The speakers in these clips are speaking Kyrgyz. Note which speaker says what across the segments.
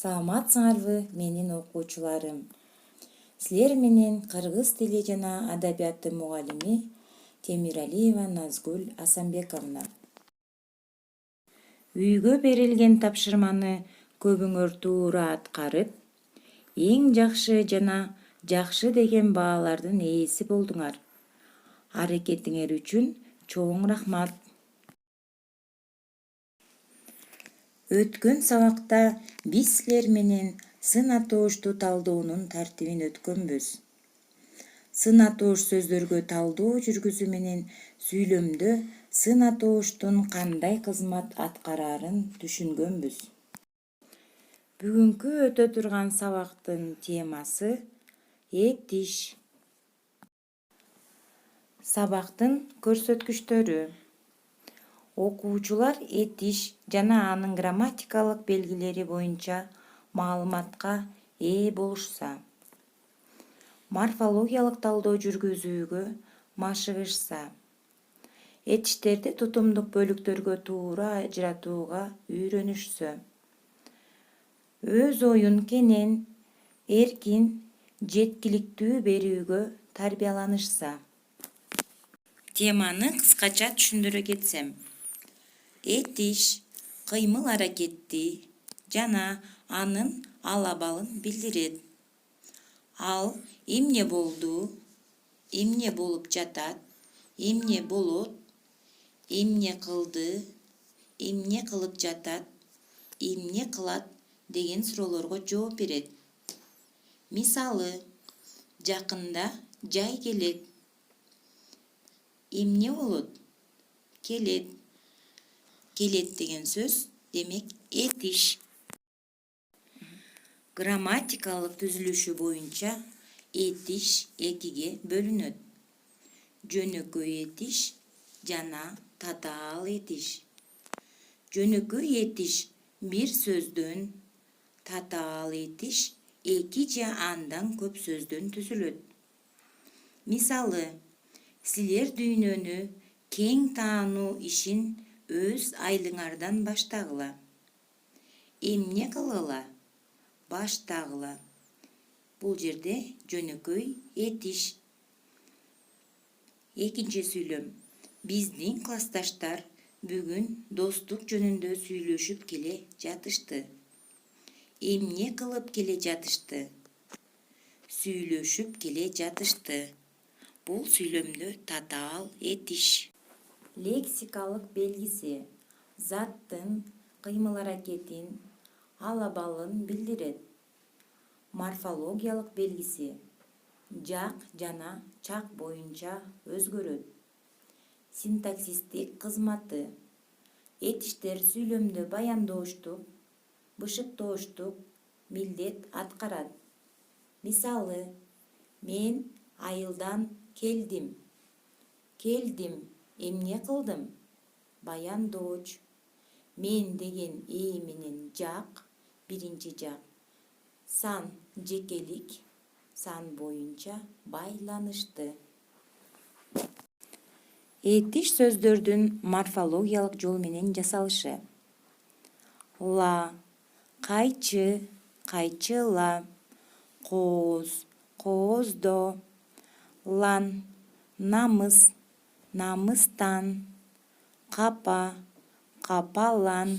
Speaker 1: Саламатсыңарбы менин окуучуларым. Силер менен кыргыз тили жана адабияты мугалими Темиралиева Назгүл Асанбековна. Үйгө берилген тапшырманы көбүңөр туура аткарып, эң жакшы жана жакшы деген баалардын ээси болдуңар. Аракетиңер үчүн чоң рахмат. Өткөн сабакта биз силер менен сын атоошту талдоонун тартибин өткөнбүз. Сын атоош сөздөргө талдоо жүргүзүү менен сүйлөмдө сын атооштун кандай кызмат аткарарын түшүнгөнбүз. Бүгүнкү өтө турган сабактын темасы этиш. Сабактын көрсөткүчтөрү. Окуучулар этиш жана анын грамматикалык белгилери боюнча маалыматка ээ болушса, морфологиялык талдоо жүргүзүүгө машыгышса, этиштерди тутумдук бөлүктөргө туура ажыратууга үйрөнүшсө, өз оюн кенен, эркин, жеткиликтүү берүүгө тарбияланышса. Теманы кыскача түшүндүрө кетсем, этиш кыймыл аракетти жана анын алабалын билдирет. Ал эмне болду, эмне болуп жатат, эмне болот, эмне кылды, эмне кылып жатат, эмне кылат деген суроолорго жооп берет. Мисалы, жакында жай келет. Эмне болот? Келет. Келет деген сөз демек этиш. Грамматикалык түзүлүшү боюнча этиш экиге бөлүнөт. Жөнөкөй этиш жана татаал этиш. Жөнөкөй этиш бир сөздөн, татаал этиш эки же андан көп сөздөн түзүлөт. Мисалы, силер дүйнөнү кең таануу ишин өз айылыңардан баштагыла. Эмне кылгыла? Баштагыла. Бул жерде жөнөкөй этиш. Экинчи сүйлөм. Биздин классташтар бүгүн достук жөнүндө сүйлөшүп келе жатышты. Эмне кылып келе жатышты? Сүйлөшүп келе жатышты. Бул сүйлөмдө татаал этиш. Лексикалык белгиси заттын кыймыл аракетин, алабалын билдирет. Морфологиялык белгиси жак жана чак боюнча өзгөрөт. Синтаксистик кызматы этиштер сүйлөмдө баяндооштук, бышыктооштук милдет аткарат. Мисалы, мен айылдан келдим. Келдим, эмне кылдым? Баяндооч. Мен деген ээ менен жак, биринчи жак. Сан жекелик, сан боюнча байланышты. Этиш сөздөрдүн морфологиялык жол менен жасалышы. Ла, кайчы, кайчыла, кооз, кооздо, лан, намыс, намыстан, капа, капалан,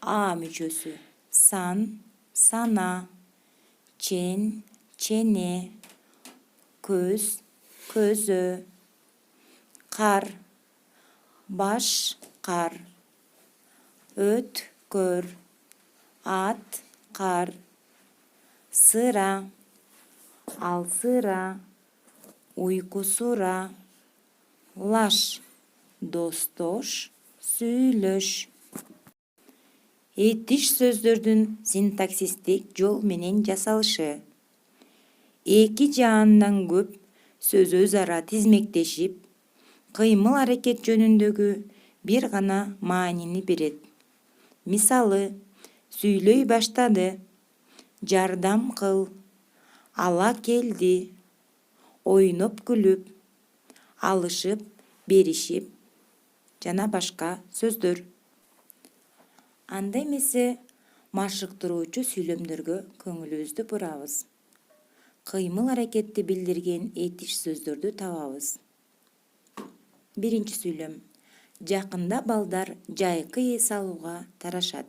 Speaker 1: а мүчөсү сан, сана, чен, чене, көз, көзө, кар, баш, кар, өткөр, ат, кар, сыра, алсыра, уйкусура, лаш, достош, сүйлөш. Этиш сөздөрдүн синтаксистик жол менен жасалышы. Эки же андан көп сөз өз ара тизмектешип, кыймыл аракет жөнүндөгү бир гана маанини берет. Мисалы, сүйлөй баштады, жардам кыл, ала келди, ойноп күлүп, алышып, беришип жана башка сөздөр. Анда эмесе машыктыруучу сүйлөмдөргө көңүлүбүздү бурабыз. Кыймыл аракетти билдирген этиш сөздөрдү табабыз. Биринчи сүйлөм. Жакында балдар жайкы эс алууга тарашат.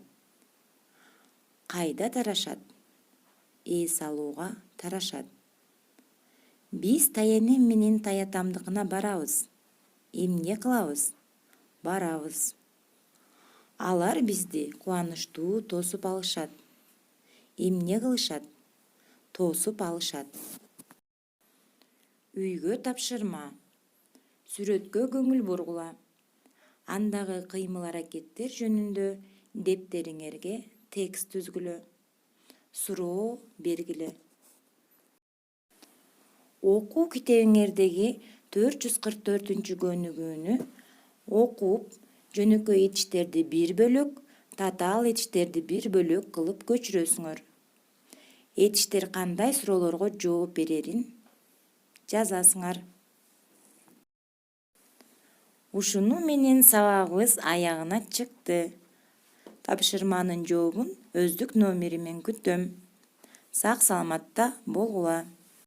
Speaker 1: Кайда тарашат? Эс алууга тарашат. Биз таянем менен таятамдыкына барабыз. Эмне кылабыз? Барабыз. Алар бизди кубанычтуу тосуп алышат. Эмне кылышат? Тосуп алышат. Үйгө тапшырма. Сүрөткө көңүл бургула. Андагы кыймыл-аракеттер жөнүндө дептериңерге текст түзгүлө. Суроо бергиле. Окуу китебиңердеги 444-көнүгүүнү окуп, жөнөкөй этиштерди бир бөлөк, татаал этиштерди бир бөлөк кылып көчүрөсүңөр. Этиштер кандай суроолорго жооп берерин жазасыңар. Ушуну менен сабагыбыз аягына чыкты. Тапшырманын жообун өздүк номеримен күтөм. Сак саламатта болгула.